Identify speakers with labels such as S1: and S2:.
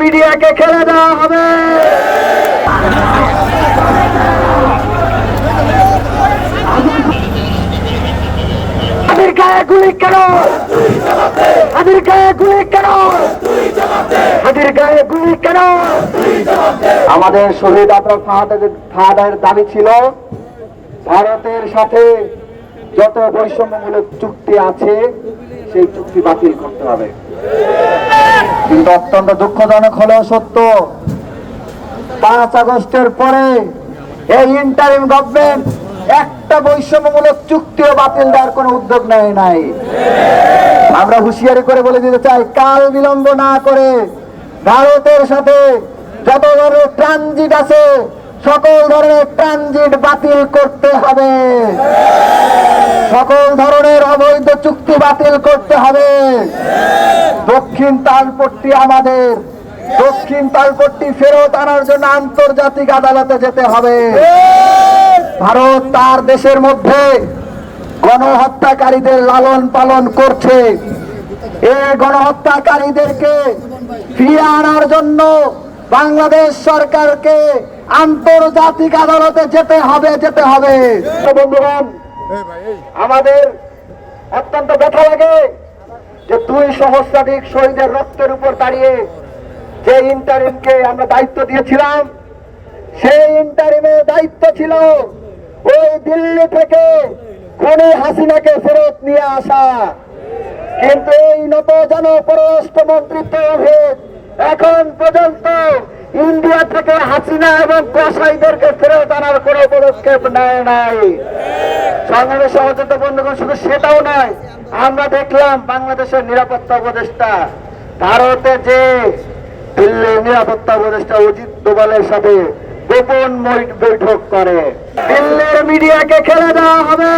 S1: মিডিয়াকে খেলে দেওয়া হবে। হাতির গায়ে গুলি কেন? হাতির গায়ে গুলি কেন? হাতির গায়ে গুলি কেন? আমাদের শহীদ আফরাজ ফাহাদের দাবি ছিল ভারতের সাথে যত বৈষম্যমূলক চুক্তি আছে সেই চুক্তি বাতিল করতে হবে। কিন্তু অত্যন্ত দুঃখজনক হলেও সত্য, 5 আগস্টের পরে এই ইন্টারিম গভর্নমেন্ট একটা বৈষম্যমূলক চুক্তিও বাতিল দেওয়ার কোনো উদ্যোগ নেয় নাই। আমরা হুঁশিয়ারি করে বলে দিতে চাই, কাল বিলম্ব না করে ভারতের সাথে যত ধরনের ট্রানজিট আছে সকল ধরনের ট্রানজিট বাতিল করতে হবে, সকল ধরনের অবৈধ চুক্তি বাতিল করতে হবে। দক্ষিণ তালপট্টি আমাদের, দক্ষিণ তালপট্টি ফেরত আনার জন্য আন্তর্জাতিক আদালতে যেতে হবে। ভারত তার দেশের মধ্যে গণহত্যাকারীদের লালন পালন করছে। এই গণহত্যাকারীদেরকে ফিরিয়ে আনার জন্য বাংলাদেশ সরকারকে আন্তর্জাতিক আদালতে যেতে হবে। বন্ধুগণ, আমাদের অত্যন্ত ব্যথা লাগে যে 2 সহস্রাধিক শহীদের রক্তের উপর দাঁড়িয়ে যে ইন্টারিমকে আমরা দায়িত্ব দিয়েছিলাম, সেই ইন্টারিমে দায়িত্ব ছিল ওই দিল্লি থেকে খুনি হাসিনাকে ফেরত নিয়ে আসা। কিন্তু এই নতজন পররাষ্ট্র মন্ত্রিত্ব এখন পর্যন্ত ইন্ডিয়া থেকে হাসিনা এবং কসাইদেরকে ফেরত আনার কোনো পদক্ষেপ নেয় নাই। সংগ্রামী সহযোগিতা বন্ধুগণ, শুধু সেটাও নয়, আমরা দেখলাম বাংলাদেশের নিরাপত্তা উপদেষ্টা ভারতে যে দিল্লির নিরাপত্তা উপদেষ্টা অজিত দোভালের সাথে গোপন বৈঠক করে। দিল্লির মিডিয়াকে খেলে দেওয়া হবে।